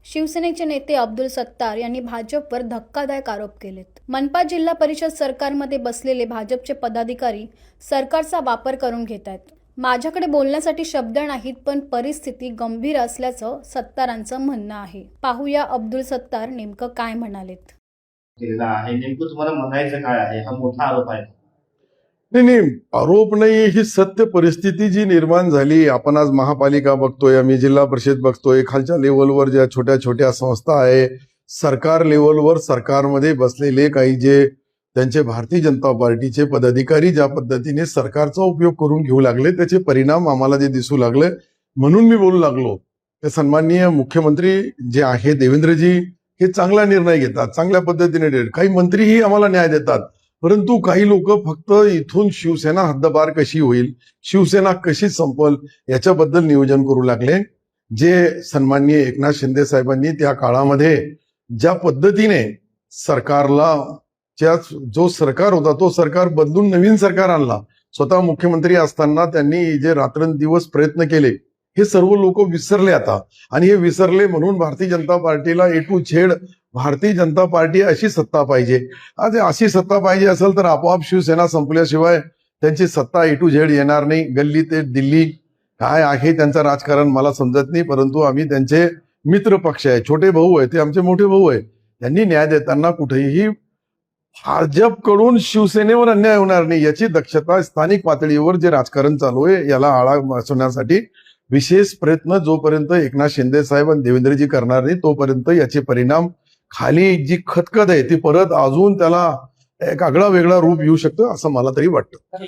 शिवसेनेचे नेते अब्दुल सत्तार यांनी भाजपवर धक्कादायक आरोप केलेत। मनपा जिल्हा परिषद सरकारमध्ये बसलेले भाजपचे पदाधिकारी सरकारचा वापर करून घेत आहेत। माझ्याकडे बोलण्यासाठी शब्द नाहीत, पण परिस्थिती गंभीर असल्याचं सत्तारांचं म्हणणं आहे। पाहूया अब्दुल सत्तार नेमकं काय म्हणालेत। नेमकं तुम्हाला म्हणायचं काय आहे? हा मोठा आरोप आहे। नाही, आरोप नाही, ही सत्य परिस्थिती जी निर्माण झाली। आपण आज महापालिका बघतोय, आम्ही जिल्हा परिषद बघतोय, खालच्या लेवलवर ज्या छोट्या छोट्या संस्था आहे, सरकार लेवलवर सरकारमध्ये बसलेले काही जे त्यांचे भारतीय जनता पार्टीचे पदाधिकारी ज्या पद्धतीने सरकारचा उपयोग करून घेऊ लागले, त्याचे परिणाम आम्हाला जे दिसू लागले, म्हणून मी बोलू लागलो। ते सन्माननीय मुख्यमंत्री जे आहे देवेंद्रजी हे चांगला निर्णय घेतात, चांगल्या पद्धतीने देतात। काही मंत्रीही आम्हाला न्याय देतात, परंतु काही लोक फक्त इथून शिवसेना हद्दपार कशी होईल, शिवसेना कशी संपल याच्याबद्दल नियोजन करू लागले। जे सन्माननीय एकनाथ शिंदे साहेबांनी त्या काळामध्ये ज्या पद्धतीने सरकारला जो सरकार होता तो सरकार बदलून नवीन सरकार आणला, स्वतः मुख्यमंत्री असताना त्यांनी जे रात्रंदिवस प्रयत्न केले, हे सर्व लोक विसरले आता। आणि हे विसरले म्हणून भारतीय जनता पार्टीला A to Z Bharatiya Janata party अशी सत्ता पाहिजे। आज अशी सत्ता पाहिजे असेल तर आपोआप शिवसेना संपल्याशिवाय त्यांची सत्ता A to Z येणार नाही। गल्ली ते दिल्ली काय आहे त्यांचं राजकारण मला समजत नाही, परंतु आम्ही त्यांचे मित्र पक्ष आहे, छोटे भाऊ आहे, ते आमचे मोठे भाऊ आहे। त्यांनी न्याय देताना कुठेही भाजपकडून शिवसेनेवर अन्याय होणार नाही याची दक्षता स्थानिक पातळीवर जे राजकारण चालू आहे याला आळा बसवण्यासाठी विशेष प्रयत्न जोपर्यंत एकनाथ शिंदे साहेब आणि देवेंद्रजी करणार नाही तोपर्यंत याचे परिणाम खाली जी खतखत आहे ती परत अजून त्याला एक आगळा वेगळा रूप येऊ शकतो असं मला तरी वाटतं।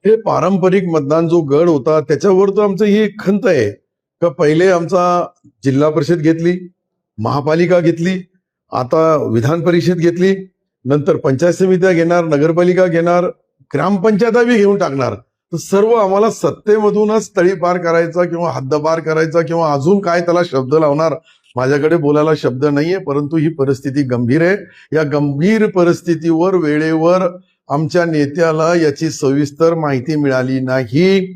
हे पारंपरिक मतदान जो गड होता त्याच्यावर तर आमचं ही खंत आहे का पहिले आमचा जिल्हा परिषद घेतली, महापालिका घेतली, आता विधान परिषद घेतली, नंतर पंचायत समित्या घेणार, नगरपालिका घेणार, ग्रामपंचायता बी घेऊन टाकणार। तर सर्व आम्हाला सत्तेमधूनच तळीपार करायचा किंवा हद्दपार करायचा किंवा अजून काय त्याला शब्द लावणार, माझ्याकडे बोलायला शब्द नाहीये। परंतु ही परिस्थिती गंभीर आहे। या गंभीर परिस्थितीवर वेळेवर आमच्या नेत्याला याची सविस्तर माहिती मिळाली नाही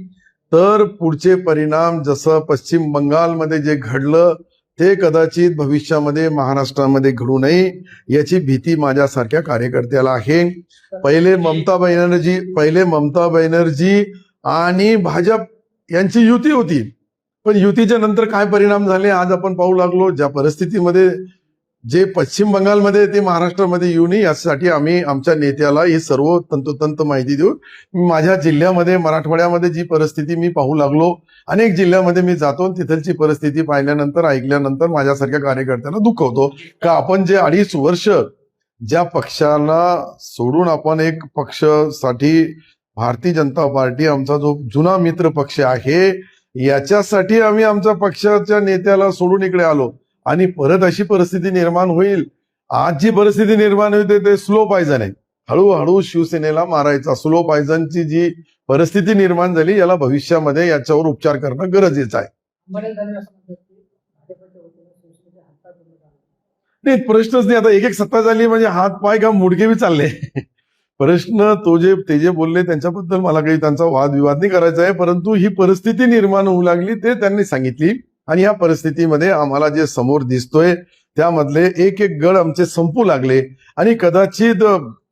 तर पुढचे परिणाम जसं पश्चिम बंगालमध्ये जे घडलं ते कदाचित भविष्यामध्ये महाराष्ट्रामध्ये घडू नये याची भीती माझ्यासारख्या कार्यकर्त्याला आहे। पहिले ममता बॅनर्जी आणि भाजप यांची युती होती, पण युतीच्या नंतर काय परिणाम झाले आज आपण पाहू लागलो। ज्या परिस्थितीमध्ये जे पश्चिम बंगालमध्ये ते महाराष्ट्रामध्ये येऊ नये यासाठी आम्ही आमच्या नेत्याला ही सर्व तंतोतंत माहिती देऊ। माझ्या जिल्ह्यामध्ये मराठवाड्यामध्ये जी परिस्थिती मी पाहू लागलो, अनेक जिल्ह्यामध्ये मी जातो, तिथलची परिस्थिती पाहिल्यानंतर ऐकल्यानंतर माझ्यासारख्या कार्यकर्त्यांना दुःख होतो का आपण जे 2.5 वर्ष ज्या पक्षाला सोडून आपण एक पक्षासाठी भारतीय जनता पार्टी आमचा जो जुना मित्र पक्ष आहे याच्यासाठी आम्ही आमच्या पक्षाच्या नेत्याला सोडून इकडे आलो आणि परत अशी परिस्थिती निर्माण होईल। आज जी परिस्थिती निर्माण होते ते स्लो पॉयझन आहे, हळूहळू शिवसेनेला मारायचा स्लो पॉयझनची जी परिस्थिती निर्माण झाली याला भविष्यामध्ये याच्यावर उपचार करणं गरजेचं आहे। नाही प्रश्नच नाही, आता एक सत्ता झाली म्हणजे हात पाय का मुडके बी चालले। प्रश्न ते जे बोलले त्यांच्याबद्दल मला काही त्यांचा वादविवाद नाही करायचा आहे, परंतु ही परिस्थिती निर्माण होऊ लागली ते त्यांनी सांगितली आणि या परिस्थितीमध्ये आम्हाला जे समोर दिसतोय त्यामधले एक एक गड आमचे संपू लागले आणि कदाचित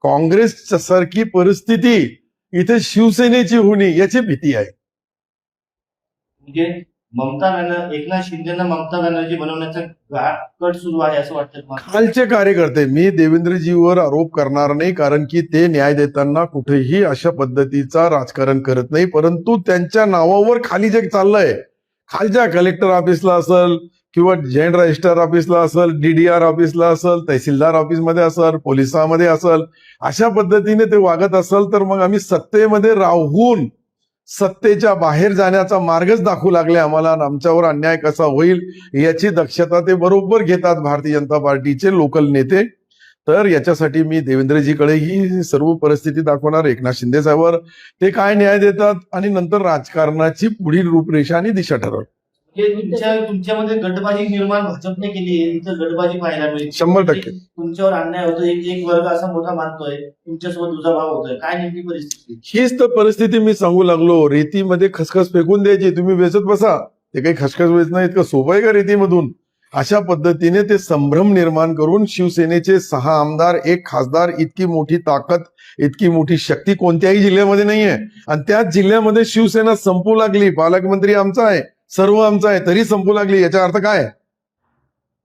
काँग्रेस सारखी परिस्थिती इथे शिवसेनेची होणी याची भीती आहे। म्हणजे एकनाथ शिंदेना ममता बॅनर्जी बनवण्याचा कट सुरू आहे असं वाटतं? खालचे कार्यकर्ते, मी देवेंद्रजीवर आरोप करणार नाही कारण की ते न्याय देताना कुठेही अशा पद्धतीचा राजकारण करत नाही, परंतु त्यांच्या नावावर खाली जे चाललंय, खालच्या कलेक्टर ऑफिसला असेल किंवा जॉईंट रजिस्ट्रार ऑफिसला असेल, DDR ऑफिसला असेल, तहसीलदार ऑफिसमध्ये असेल, पोलिसांमध्ये असेल, अशा पद्धतीने ते वागत असेल तर मग आम्ही सत्तेमध्ये राहून सत्तेच्या बाहेर जाण्याचा मार्गच दाखवू लागले आम्हाला। आमच्यावर अन्याय कसा होईल याची दक्षता ते बरोबर घेतात भारतीय जनता पार्टीचे लोकल नेते। तर याच्यासाठी मी देवेंद्रजीकडे ही सर्व परिस्थिती दाखवणार, एकनाथ शिंदे साहेबांवर ते काय न्याय देतात आणि नंतर राजकारणाची पुढील रूपरेषा आणि दिशा ठरवतात। तुमच्यामध्ये गटबाजी निर्माण भाजपने केली आहे, इथं गटबाजी पाहायला मिळते। 100% तुमच्यावर अन्याय होतो, एक वर्ग असा मोठा मानतोय, तुमच्यासोबत दुजाभाव होतोय, काय नेमकी परिस्थिती? हीच तर परिस्थिती मी सांगू लागलो। रेतीमध्ये खसखस फेकून द्यायची, तुम्ही वेचत बसा, ते काही खसखस वेचणं इतकं सोपं आहे का रेतीमधून? अशा पद्धतीने ते संभ्रम निर्माण करून शिवसेनेचे 6 आमदार, 1 खासदार, इतकी मोठी ताकद, इतकी मोठी शक्ती कोणत्याही जिल्ह्यामध्ये नाहीये. आणि त्याच जिल्ह्यामध्ये शिवसेना संपू लागली. पालकमंत्री आमचा आहे, सर्व आमचा आहे, तरी संपू लागली. याचा अर्थ काय?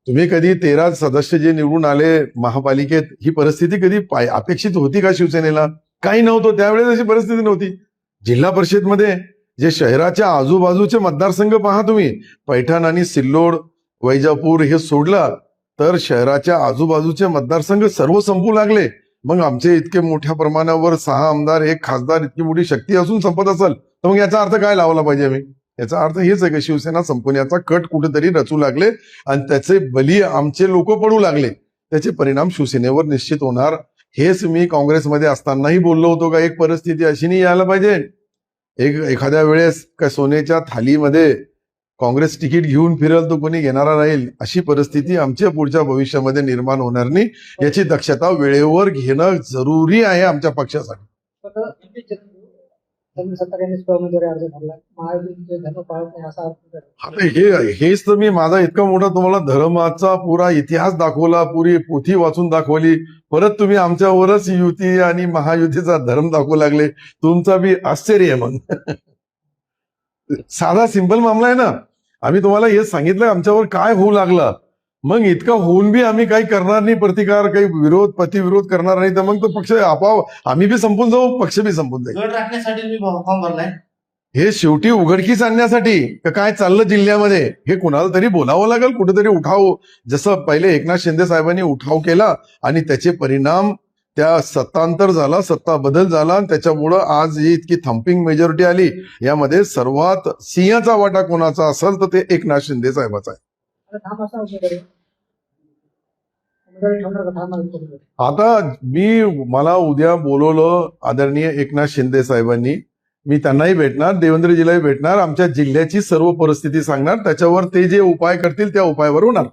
तुम्ही कधी 13 सदस्य जे निवडून आले महापालिकेत, ही परिस्थिती कधी अपेक्षित होती का शिवसेनेला? काही नव्हतं त्यावेळेस, अशी परिस्थिती नव्हती. जिल्हा परिषदमध्ये जे शहराच्या आजूबाजूचे मतदारसंघ पहा तुम्ही, पैठण आणि सिल्लोड, वैजापूर हे सोडलं तर शहराच्या आजूबाजूचे मतदारसंघ सर्व संपू लागले. मग आमचे इतके मोठ्या प्रमाणावर 6 आमदार, 1 खासदार, इतकी मोठी शक्ती असून संपत असेल तर मग याचा अर्थ काय लावला पाहिजे आम्ही? याचा अर्थ हेच आहे की शिवसेना संपवण्याचा कट कुठेतरी रचू लागले आणि त्याचे बली आमचे लोक पडू लागले. त्याचे परिणाम शिवसेनेवर निश्चित होणार. हेच मी काँग्रेसमध्ये असतानाही बोललो होतो का एक परिस्थिती अशी नाही यायला पाहिजे. एखाद्या वेळेस काय सोन्याच्या थालीमध्ये काँग्रेस तिकीट घेऊन फिरेल तो कोणी घेणारा राहील, अशी परिस्थिती आमच्या पुढच्या भविष्यामध्ये निर्माण होणार नाही. याची दक्षता वेळेवर घेणं जरुरी आहे आमच्या पक्षासाठी. आता हेच तर मी माझा इतका मोठा तुम्हाला धर्माचा पुरा इतिहास दाखवला, पुरी पोथी वाचून दाखवली, परत तुम्ही आमच्यावरच युती आणि महायुतीचा धर्म दाखवू लागले. तुमचा बी आश्चर्य आहे. मग साधा सिंपल मामला आहे ना. आम्ही तुम्हाला हे सांगितलं आमच्यावर काय होऊ लागला, मग इतका होऊन बी आम्ही काही करणार नाही, प्रतिकार काही विरोध प्रतिविरोध करणार नाही, तर मग तो पक्ष आपोआप आम्ही बी संपून जाऊ, पक्ष बी संपून जाईल. गट राखण्यासाठी तुम्ही फॉर्म भरलाय? हे शेवटी उघडकीस आणण्यासाठी काय चाललं जिल्ह्यामध्ये हे कुणाला तरी बोलावं लागेल. कुठेतरी उठाव, जसं पहिले एकनाथ शिंदे साहेबांनी उठाव केला आणि त्याचे परिणाम, त्या सत्तांतर झाला, सत्ता बदल झाला, आणि त्याच्यामुळं आज ही इतकी थम्पिंग मेजॉरिटी आली. यामध्ये सर्वात सिंहाचा वाटा कोणाचा असेल तर ते एकनाथ शिंदे साहेबाचा आहे. आता मला उद्या बोलवलं आदरणीय एकनाथ शिंदे साहेबांनी, मी त्यांनाही भेटणार, देवेंद्रजीलाही भेटणार, आमच्या जिल्ह्याची सर्व परिस्थिती सांगणार, त्याच्यावर ते जे उपाय करतील त्या उपायावर होणार.